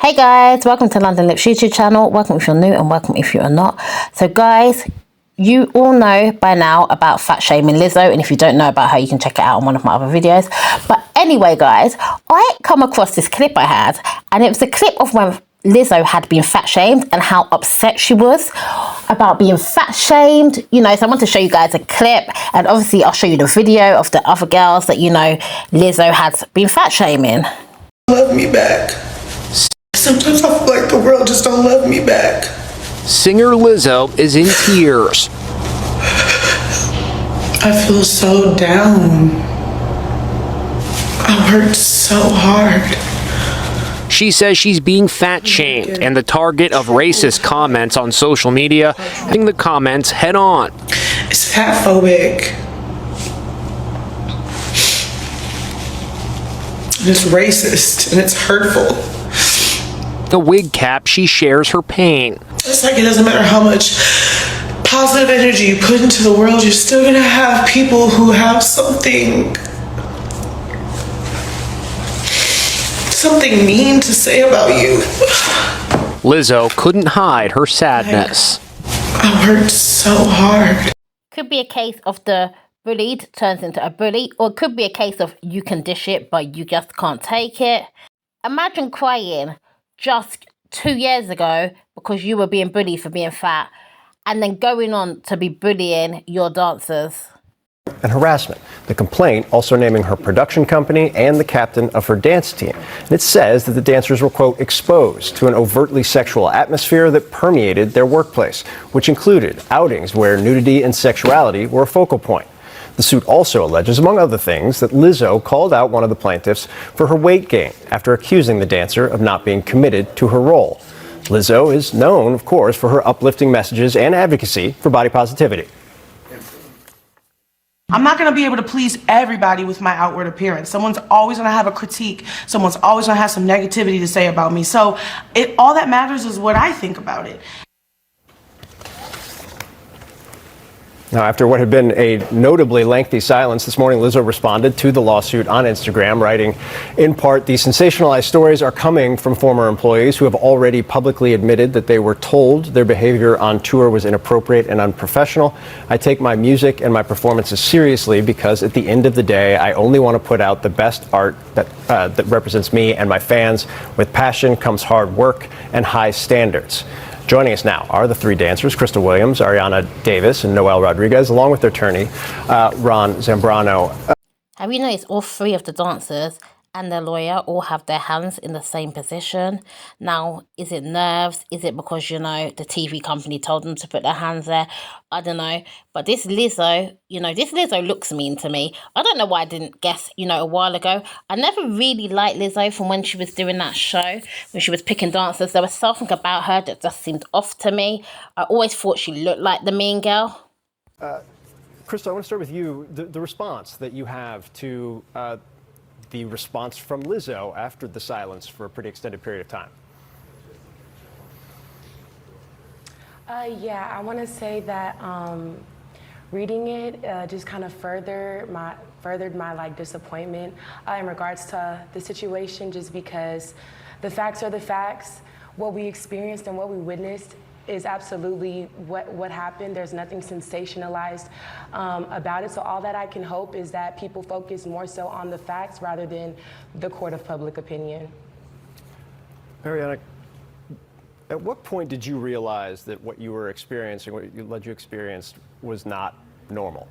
Hey guys, welcome to London Lips YouTube channel. Welcome if you're new and welcome if you are not. So guys, you all know by now about fat shaming Lizzo, and if you don't know about her, you can check it out on one of my other videos. But anyway guys, I come across this clip I had, and it was a clip of when Lizzo had been fat shamed and how upset she was about being fat shamed. So I want to show you guys a clip, and obviously I'll show you the video of the other girls that Lizzo had been fat shaming. Love me back. Sometimes I feel like the world just don't love me back. Singer Lizzo is in tears. I feel so down. I worked so hard. She says she's being fat shamed and the target of racist comments on social media, hitting the comments head on. It's fat phobic. And it's racist and it's hurtful. The wig cap, she shares her pain. It's like it doesn't matter how much positive energy you put into the world, you're still gonna have people who have something mean to say about you. Lizzo couldn't hide her sadness. I worked so hard. Could be a case of the bullied turns into a bully, or it could be a case of you can dish it but you just can't take it. Imagine crying just 2 years ago because you were being bullied for being fat, and then going on to be bullying your dancers. And harassment. The complaint also naming her production company and the captain of her dance team. And it says that the dancers were, quote, exposed to an overtly sexual atmosphere that permeated their workplace, which included outings where nudity and sexuality were a focal point. The suit also alleges, among other things, that Lizzo called out one of the plaintiffs for her weight gain after accusing the dancer of not being committed to her role. Lizzo is known, of course, for her uplifting messages and advocacy for body positivity. I'm not going to be able to please everybody with my outward appearance. Someone's always going to have a critique. Someone's always going to have some negativity to say about me. So all that matters is what I think about it. Now, after what had been a notably lengthy silence this morning, Lizzo responded to the lawsuit on Instagram, writing, in part, "These sensationalized stories are coming from former employees who have already publicly admitted that they were told their behavior on tour was inappropriate and unprofessional. I take my music and my performances seriously because at the end of the day, I only want to put out the best art that represents me and my fans. With passion comes hard work and high standards." Joining us now are the three dancers, Crystal Williams, Ariana Davis, and Noel Rodriguez, along with their attorney, Ron Zambrano. Have you noticed all three of the dancers and their lawyer all have their hands in the same position? Now, is it nerves? Is it because, the TV company told them to put their hands there? I don't know. But this Lizzo, this Lizzo looks mean to me. I don't know why I didn't guess, a while ago. I never really liked Lizzo from when she was doing that show, when she was picking dancers. There was something about her that just seemed off to me. I always thought she looked like the mean girl. Crystal, I want to start with you. The response that you have to the response from Lizzo after the silence for a pretty extended period of time. Yeah, I want to say that reading it just kind of furthered my disappointment in regards to the situation, just because the facts are the facts. What we experienced and what we witnessed is absolutely what happened. There's nothing sensationalized about it. So all that I can hope is that people focus more so on the facts rather than the court of public opinion. Ariana, at what point did you realize that what you were experiencing, what led you experience, was not normal?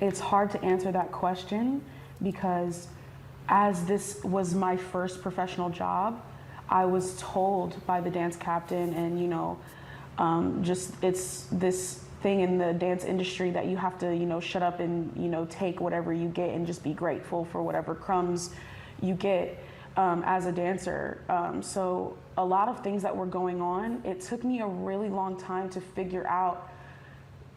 It's hard to answer that question because as this was my first professional job, I was told by the dance captain and, it's this thing in the dance industry that you have to, shut up and, take whatever you get and just be grateful for whatever crumbs you get as a dancer. So a lot of things that were going on, it took me a really long time to figure out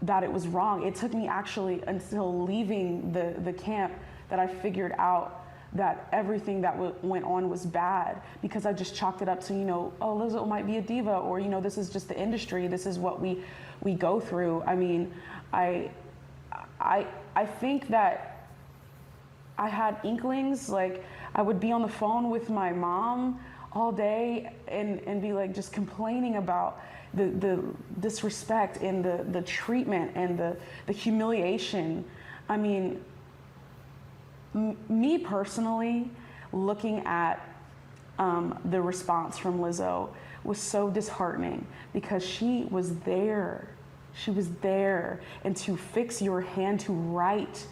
that it was wrong. It took me actually until leaving the camp that I figured out that everything that went on was bad, because I just chalked it up to, oh, Lizzo might be a diva, or, this is just the industry. This is what we go through. I mean, I think that I had inklings, like I would be on the phone with my mom all day and be like just complaining about the disrespect and the treatment and the humiliation. I mean, me personally, looking at the response from Lizzo was so disheartening because she was there. She was there. And to fix your hand to write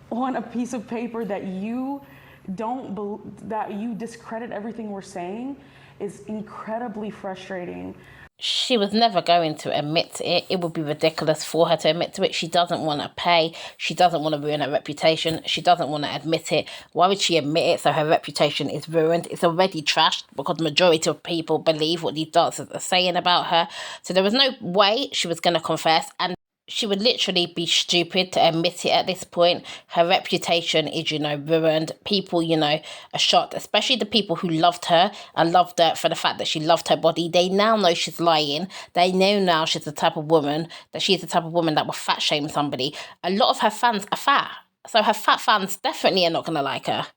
on a piece of paper that you that you discredit everything we're saying is incredibly frustrating. She was never going to admit to it. It would be ridiculous for her to admit to it. She doesn't want to pay. She doesn't want to ruin her reputation. She doesn't want to admit it. Why would she admit it? So her reputation is ruined. It's already trashed because the majority of people believe what these dancers are saying about her. So there was no way she was going to confess, and she would literally be stupid to admit it at this point. Her reputation is, ruined. People, are shocked, especially the people who loved her and loved her for the fact that she loved her body. They now know she's lying. They know now she's the type of woman that will fat shame somebody. A lot of her fans are fat. So her fat fans definitely are not going to like her.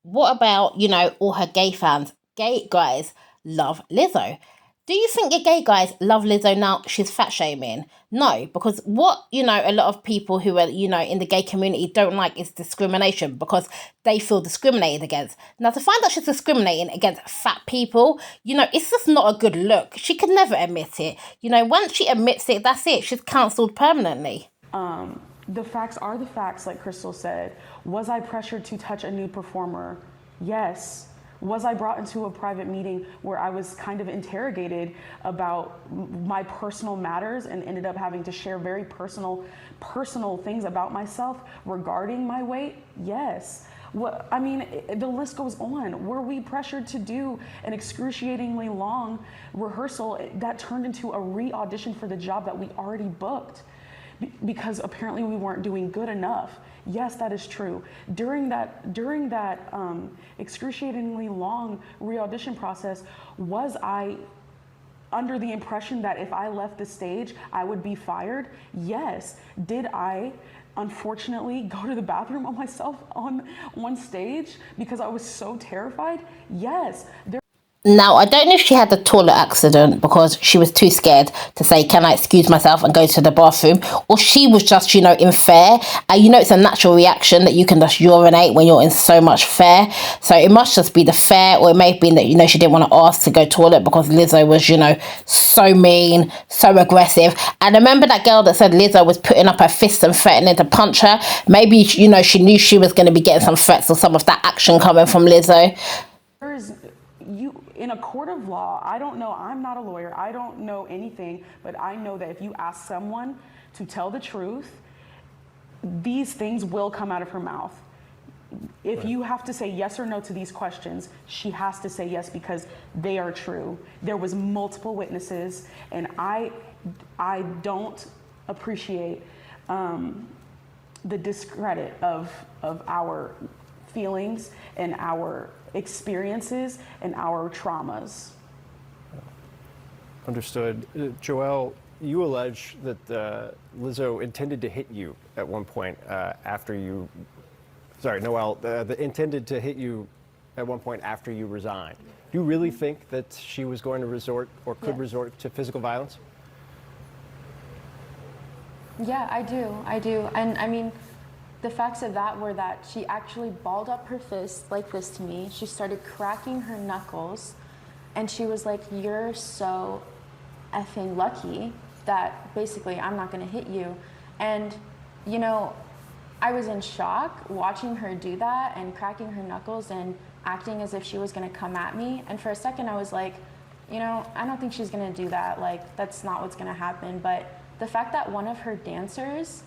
What about, all her gay fans? Gay guys love Lizzo. Do you think your gay guys love Lizzo now she's fat shaming? No, because what, a lot of people who are, in the gay community don't like is discrimination because they feel discriminated against. Now, to find out she's discriminating against fat people, it's just not a good look. She could never admit it. Once she admits it, that's it. She's cancelled permanently. The facts are the facts, like Crystal said. Was I pressured to touch a nude performer? Yes. Was I brought into a private meeting where I was kind of interrogated about my personal matters and ended up having to share very personal things about myself regarding my weight? Yes. The list goes on. Were we pressured to do an excruciatingly long rehearsal that turned into a re-audition for the job that we already booked? Because apparently we weren't doing good enough. Yes, that is true. During that excruciatingly long re-audition process, was I under the impression that if I left the stage, I would be fired? Yes. Did I unfortunately go to the bathroom on myself on stage because I was so terrified? Yes. Now, I don't know if she had a toilet accident because she was too scared to say, can I excuse myself and go to the bathroom? Or she was just, in fear. It's a natural reaction that you can just urinate when you're in so much fear. So it must just be the fear, or it may have been that, she didn't want to ask to go toilet because Lizzo was, so mean, so aggressive. And remember that girl that said Lizzo was putting up her fists and threatening to punch her? Maybe, she knew she was going to be getting some threats or some of that action coming from Lizzo. In a court of law, I don't know, I'm not a lawyer, I don't know anything, but I know that if you ask someone to tell the truth, these things will come out of her mouth. If you have to say yes or no to these questions, she has to say yes because they are true. There was multiple witnesses, and I don't appreciate the discredit of our feelings and our experiences and our traumas. Understood. Joelle, you allege that Lizzo intended to hit you at one point after you... Sorry, Noelle, intended to hit you at one point after you resigned. Do you really think that she was going to resort or could resort to physical violence? Yeah, I do. And I mean, the facts of that were that she actually balled up her fist like this to me. She started cracking her knuckles, and she was like, "You're so effing lucky that basically I'm not gonna hit you." And, I was in shock watching her do that and cracking her knuckles and acting as if she was gonna come at me. And for a second I was like, I don't think she's gonna do that. Like, that's not what's gonna happen. But the fact that one of her dancers,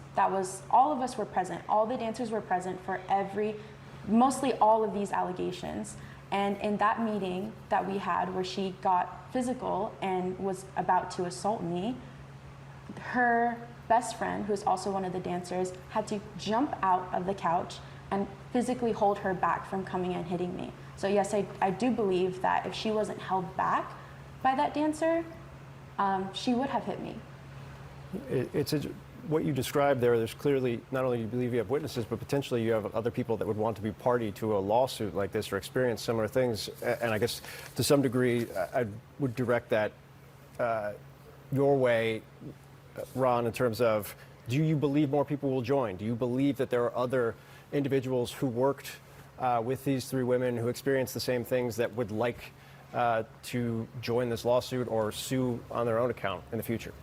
all of us were present, all the dancers were present for mostly all of these allegations. And in that meeting that we had where she got physical and was about to assault me, her best friend, who's also one of the dancers, had to jump out of the couch and physically hold her back from coming and hitting me. So yes, I do believe that if she wasn't held back by that dancer, she would have hit me. It's a what you described there, there's clearly not only you believe you have witnesses, but potentially you have other people that would want to be party to a lawsuit like this or experience similar things. And I guess to some degree, I would direct that your way, Ron, in terms of, do you believe more people will join? Do you believe that there are other individuals who worked with these three women who experienced the same things that would like to join this lawsuit or sue on their own account in the future?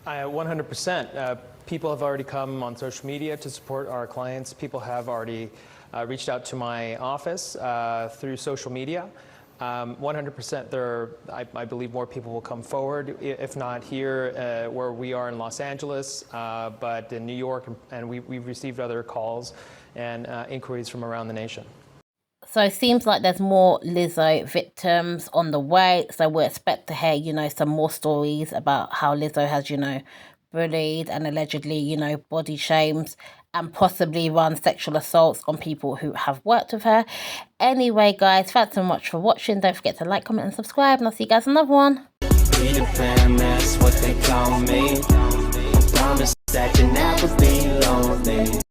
100%. People have already come on social media to support our clients. People have already reached out to my office through social media. 100% I believe more people will come forward, if not here where we are in Los Angeles, but in New York, and we've received other calls and inquiries from around the nation. So it seems like there's more Lizzo victims on the way. So we'll expect to hear, you know, some more stories about how Lizzo has, you know, bullied and allegedly, you know, body shames and possibly run sexual assaults on people who have worked with her. Anyway, guys, thanks so much for watching. Don't forget to like, comment and subscribe, and I'll see you guys in another one. Be the fam, that's what they call me. I promise that you'll never be lonely.